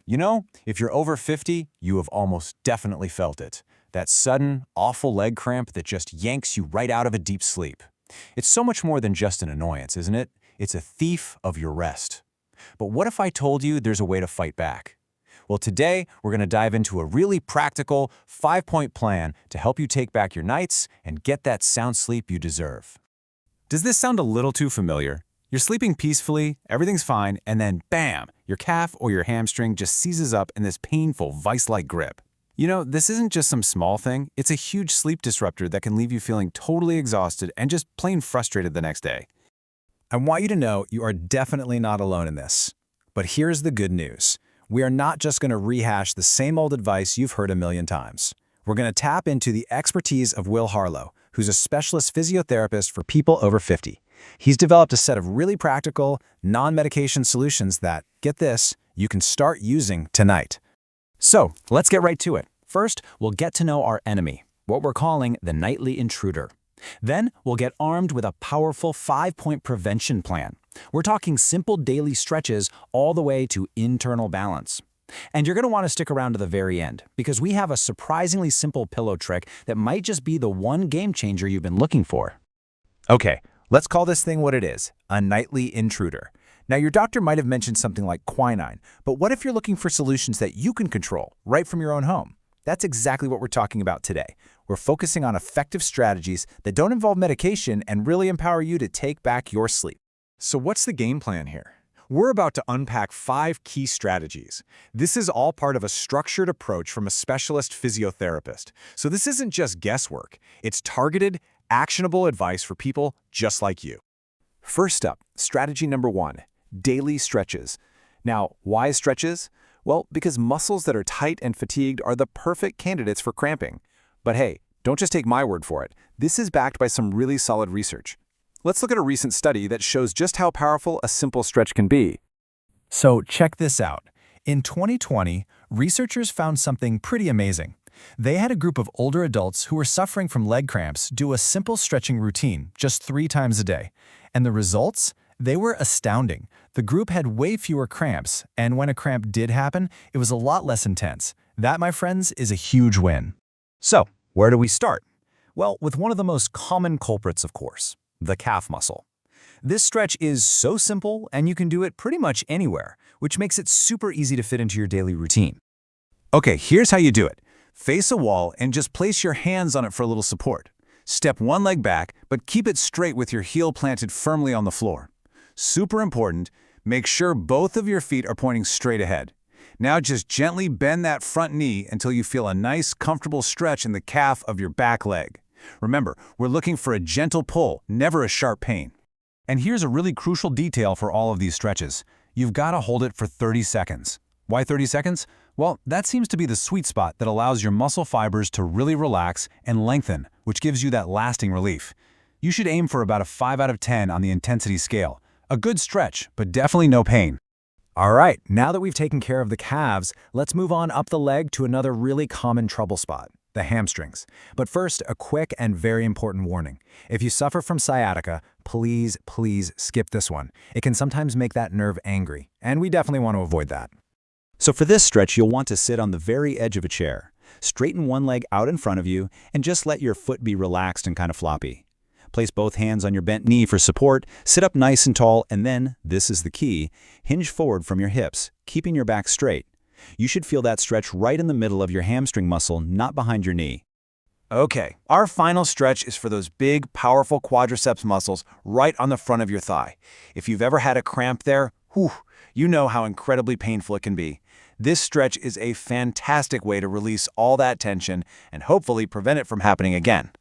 You know, if you're over 50, you have almost definitely felt it. That sudden, awful leg cramp that just yanks you right out of a deep sleep. It's so much more than just an annoyance, isn't it? It's a thief of your rest. But what if I told you there's a way to fight back? Well, today, we're going to dive into a really practical, 5-point plan to help you take back your nights and get that sound sleep you deserve. Does this sound a little too familiar? You're sleeping peacefully, everything's fine, and then bam, your calf or your hamstring just seizes up in this painful vice-like grip. You know, this isn't just some small thing, it's a huge sleep disruptor that can leave you feeling totally exhausted and just plain frustrated the next day. I want you to know you are definitely not alone in this. But here's the good news. We are not just going to rehash the same old advice you've heard a million times. We're going to tap into the expertise of Will Harlow, who's a specialist physiotherapist for people over 50. He's developed a set of really practical, non-medication solutions that, get this, you can start using tonight. So, let's get right to it. First, we'll get to know our enemy, what we're calling the nightly intruder. Then, we'll get armed with a powerful 5-point prevention plan. We're talking simple daily stretches all the way to internal balance. And you're going to want to stick around to the very end, because we have a surprisingly simple pillow trick that might just be the one game changer you've been looking for. Okay, let's call this thing what it is, a nightly intruder. Now, your doctor might have mentioned something like quinine, but what if you're looking for solutions that you can control right from your own home? That's exactly what we're talking about today. We're focusing on effective strategies that don't involve medication and really empower you to take back your sleep. So what's the game plan here? We're about to unpack 5 key strategies. This is all part of a structured approach from a specialist physiotherapist. So this isn't just guesswork. It's targeted, actionable advice for people just like you. First up, strategy number 1, daily stretches. Now, why stretches? Well, because muscles that are tight and fatigued are the perfect candidates for cramping. But hey, don't just take my word for it. This is backed by some really solid research. Let's look at a recent study that shows just how powerful a simple stretch can be. So check this out. In 2020, researchers found something pretty amazing. They had a group of older adults who were suffering from leg cramps do a simple stretching routine just 3 times a day. And the results? They were astounding. The group had way fewer cramps, and when a cramp did happen, it was a lot less intense. That, my friends, is a huge win. So, where do we start? Well, with one of the most common culprits, of course, the calf muscle. This stretch is so simple, and you can do it pretty much anywhere, which makes it super easy to fit into your daily routine. Okay, here's how you do it. Face a wall and just place your hands on it for a little support. Step one leg back, but keep it straight with your heel planted firmly on the floor. Super important, make sure both of your feet are pointing straight ahead. Now just gently bend that front knee until you feel a nice, comfortable stretch in the calf of your back leg. Remember, we're looking for a gentle pull, never a sharp pain. And here's a really crucial detail for all of these stretches. You've got to hold it for 30 seconds. Why 30 seconds? Well, that seems to be the sweet spot that allows your muscle fibers to really relax and lengthen, which gives you that lasting relief. You should aim for about a 5 out of 10 on the intensity scale. A good stretch, but definitely no pain. All right, now that we've taken care of the calves, let's move on up the leg to another really common trouble spot, the hamstrings. But first, a quick and very important warning. If you suffer from sciatica, please skip this one. It can sometimes make that nerve angry, and we definitely want to avoid that. So for this stretch, you'll want to sit on the very edge of a chair. Straighten one leg out in front of you, and just let your foot be relaxed and kind of floppy. Place both hands on your bent knee for support, sit up nice and tall, and then, this is the key, hinge forward from your hips, keeping your back straight. You should feel that stretch right in the middle of your hamstring muscle, not behind your knee. Okay, our final stretch is for those big, powerful quadriceps muscles right on the front of your thigh. If you've ever had a cramp there, you know how incredibly painful it can be. This stretch is a fantastic way to release all that tension and hopefully prevent it from happening again.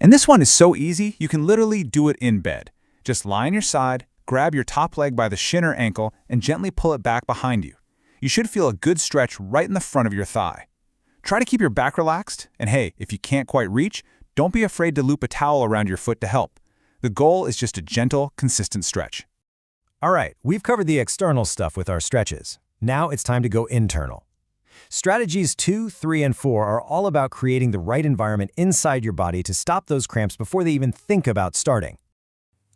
And this one is so easy, you can literally do it in bed. Just lie on your side, grab your top leg by the shin or ankle, and gently pull it back behind you. You should feel a good stretch right in the front of your thigh. Try to keep your back relaxed, and hey, if you can't quite reach, don't be afraid to loop a towel around your foot to help. The goal is just a gentle, consistent stretch. All right, we've covered the external stuff with our stretches. Now it's time to go internal. Strategies 2, 3, and 4 are all about creating the right environment inside your body to stop those cramps before they even think about starting.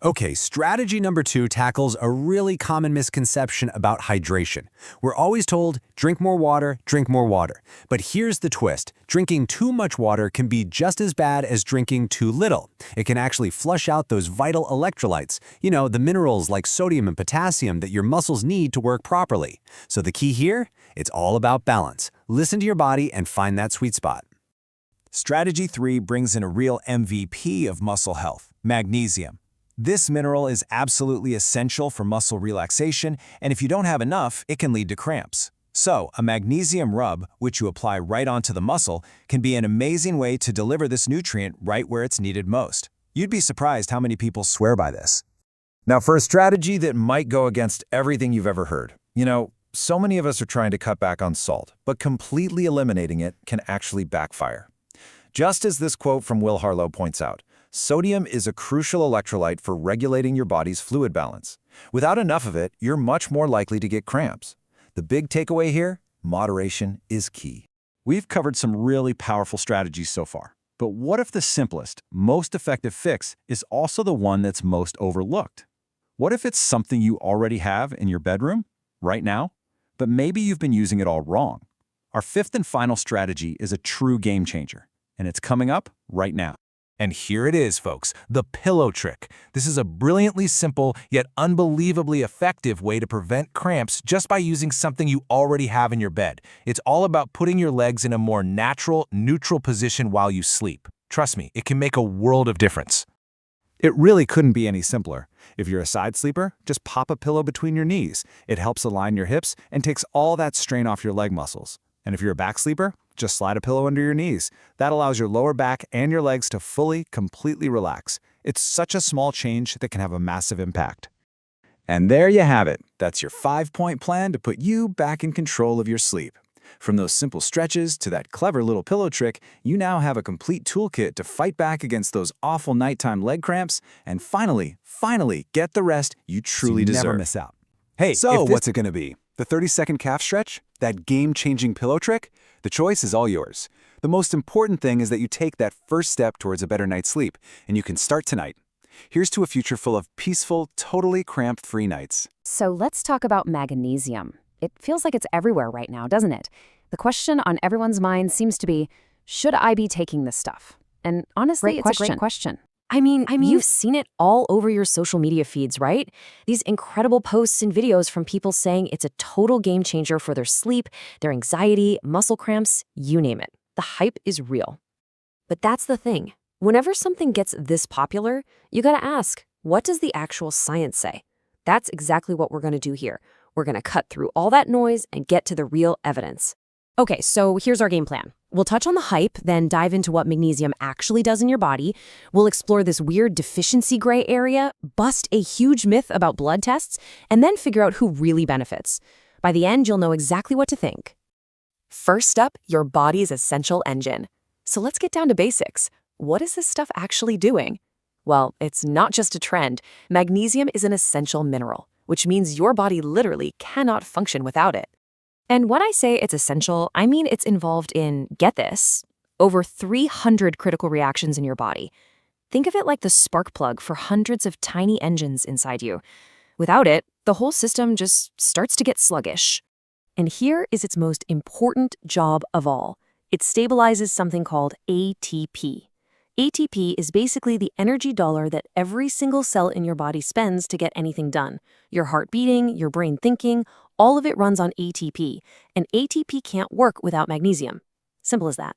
Okay, strategy number 2 tackles a really common misconception about hydration. We're always told, drink more water, drink more water. But here's the twist. Drinking too much water can be just as bad as drinking too little. It can actually flush out those vital electrolytes, the minerals like sodium and potassium that your muscles need to work properly. So the key here, it's all about balance. Listen to your body and find that sweet spot. Strategy 3 brings in a real MVP of muscle health, magnesium. This mineral is absolutely essential for muscle relaxation, and if you don't have enough, it can lead to cramps. So, a magnesium rub, which you apply right onto the muscle, can be an amazing way to deliver this nutrient right where it's needed most. You'd be surprised how many people swear by this. Now, for a strategy that might go against everything you've ever heard. So many of us are trying to cut back on salt, but completely eliminating it can actually backfire. Just as this quote from Will Harlow points out, sodium is a crucial electrolyte for regulating your body's fluid balance. Without enough of it, you're much more likely to get cramps. The big takeaway here, moderation is key. We've covered some really powerful strategies so far. But what if the simplest, most effective fix is also the one that's most overlooked? What if it's something you already have in your bedroom, right now, but maybe you've been using it all wrong? Our 5th and final strategy is a true game changer, and it's coming up right now. And here it is, folks, the pillow trick. This is a brilliantly simple yet unbelievably effective way to prevent cramps just by using something you already have in your bed. It's all about putting your legs in a more natural, neutral position while you sleep. Trust me, it can make a world of difference. It really couldn't be any simpler. If you're a side sleeper, just pop a pillow between your knees. It helps align your hips and takes all that strain off your leg muscles. And if you're a back sleeper, just slide a pillow under your knees. That allows your lower back and your legs to completely relax. It's such a small change that can have a massive impact. And there you have it. That's your 5-point plan to put you back in control of your sleep. From those simple stretches to that clever little pillow trick, you now have a complete toolkit to fight back against those awful nighttime leg cramps and finally get the rest you truly deserve. Never miss out. Hey, so what's it going to be? The 30-second calf stretch? That game-changing pillow trick? The choice is all yours. The most important thing is that you take that first step towards a better night's sleep, and you can start tonight. Here's to a future full of peaceful, totally cramp-free nights. So let's talk about magnesium. It feels like it's everywhere right now, doesn't it? The question on everyone's mind seems to be, should I be taking this stuff? And honestly, it's a great question. I mean, you've seen it all over your social media feeds, right? These incredible posts and videos from people saying it's a total game changer for their sleep, their anxiety, muscle cramps, you name it. The hype is real. But that's the thing. Whenever something gets this popular, you gotta ask, what does the actual science say? That's exactly what we're gonna do here. We're gonna cut through all that noise and get to the real evidence. Okay, so here's our game plan. We'll touch on the hype, then dive into what magnesium actually does in your body. We'll explore this weird deficiency gray area, bust a huge myth about blood tests, and then figure out who really benefits. By the end, you'll know exactly what to think. First up, your body's essential engine. So let's get down to basics. What is this stuff actually doing? Well, it's not just a trend. Magnesium is an essential mineral, which means your body literally cannot function without it. And when I say it's essential, I mean it's involved in, get this, over 300 critical reactions in your body. Think of it like the spark plug for hundreds of tiny engines inside you. Without it, the whole system just starts to get sluggish. And here is its most important job of all. It stabilizes something called ATP. ATP is basically the energy dollar that every single cell in your body spends to get anything done. Your heart beating, your brain thinking, all of it runs on ATP, and ATP can't work without magnesium. Simple as that.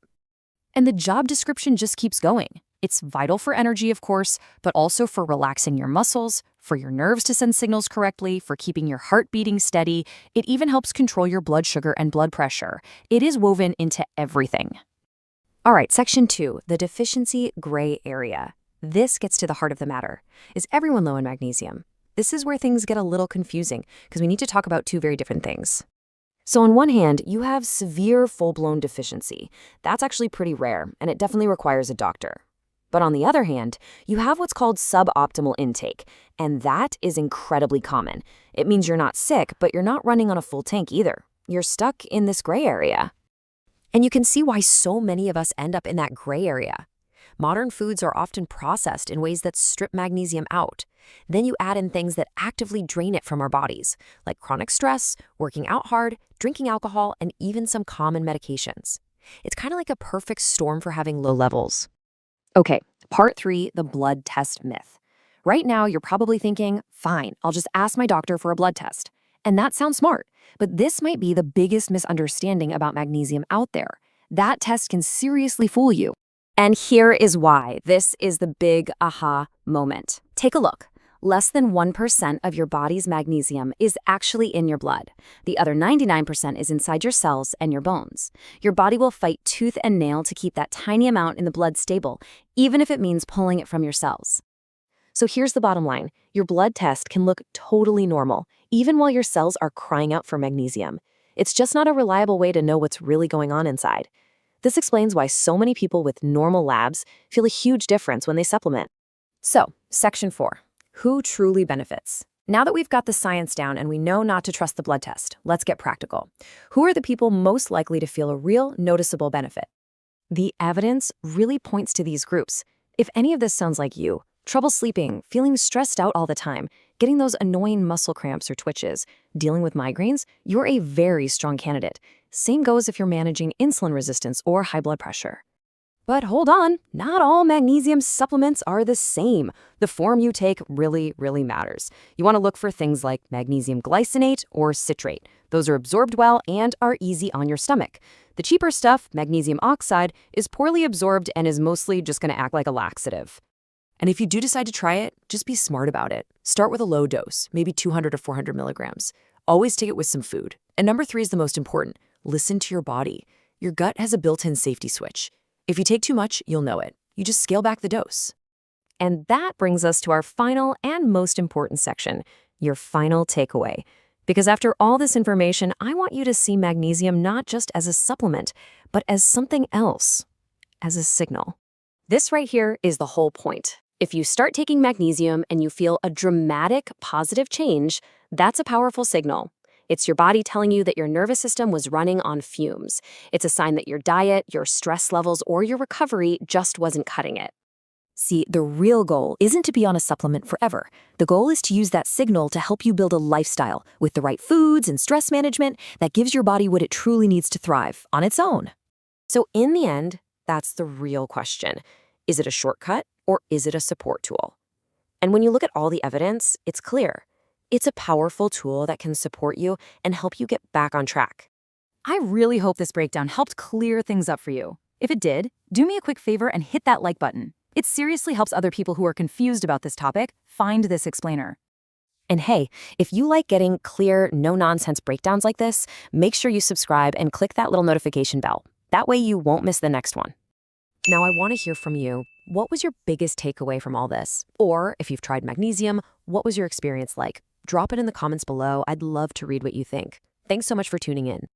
And the job description just keeps going. It's vital for energy, of course, but also for relaxing your muscles, for your nerves to send signals correctly, for keeping your heart beating steady. It even helps control your blood sugar and blood pressure. It is woven into everything. All right, section 2, the deficiency gray area. This gets to the heart of the matter. Is everyone low in magnesium? This is where things get a little confusing because we need to talk about two very different things. So on one hand, you have severe full-blown deficiency. That's actually pretty rare, and it definitely requires a doctor. But on the other hand, you have what's called suboptimal intake, and that is incredibly common. It means you're not sick, but you're not running on a full tank either. You're stuck in this gray area. And you can see why so many of us end up in that gray area. Modern foods are often processed in ways that strip magnesium out. Then you add in things that actively drain it from our bodies, like chronic stress, working out hard, drinking alcohol, and even some common medications. It's kind of like a perfect storm for having low levels. Okay, part 3, the blood test myth. Right now, you're probably thinking, fine, I'll just ask my doctor for a blood test. And that sounds smart, but this might be the biggest misunderstanding about magnesium out there. That test can seriously fool you. And here is why. This is the big aha moment. Take a look. Less than 1% of your body's magnesium is actually in your blood. The other 99% is inside your cells and your bones. Your body will fight tooth and nail to keep that tiny amount in the blood stable, even if it means pulling it from your cells. So here's the bottom line. Your blood test can look totally normal, even while your cells are crying out for magnesium. It's just not a reliable way to know what's really going on inside. This explains why so many people with normal labs feel a huge difference when they supplement. So, section 4. Who truly benefits? Now that we've got the science down and we know not to trust the blood test, let's get practical. Who are the people most likely to feel a real, noticeable benefit? The evidence really points to these groups. If any of this sounds like you, trouble sleeping, feeling stressed out all the time, getting those annoying muscle cramps or twitches, dealing with migraines, you're a very strong candidate. Same goes if you're managing insulin resistance or high blood pressure. But hold on, not all magnesium supplements are the same. The form you take really matters. You want to look for things like magnesium glycinate or citrate. Those are absorbed well and are easy on your stomach. The cheaper stuff, magnesium oxide, is poorly absorbed and is mostly just going to act like a laxative. And if you do decide to try it, just be smart about it. Start with a low dose, maybe 200 or 400 milligrams. Always take it with some food. And number 3 is the most important. Listen to your body. Your gut has a built-in safety switch. If you take too much, you'll know it. You just scale back the dose. And that brings us to our final and most important section, your final takeaway. Because after all this information, I want you to see magnesium not just as a supplement, but as something else, as a signal. This right here is the whole point. If you start taking magnesium and you feel a dramatic positive change, that's a powerful signal. It's your body telling you that your nervous system was running on fumes. It's a sign that your diet, your stress levels, or your recovery just wasn't cutting it. See, the real goal isn't to be on a supplement forever. The goal is to use that signal to help you build a lifestyle with the right foods and stress management that gives your body what it truly needs to thrive on its own. So in the end, that's the real question. Is it a shortcut or is it a support tool? And when you look at all the evidence, it's clear. It's a powerful tool that can support you and help you get back on track. I really hope this breakdown helped clear things up for you. If it did, do me a quick favor and hit that like button. It seriously helps other people who are confused about this topic find this explainer. And hey, if you like getting clear, no-nonsense breakdowns like this, make sure you subscribe and click that little notification bell. That way you won't miss the next one. Now I want to hear from you. What was your biggest takeaway from all this? Or if you've tried magnesium, what was your experience like? Drop it in the comments below. I'd love to read what you think. Thanks so much for tuning in.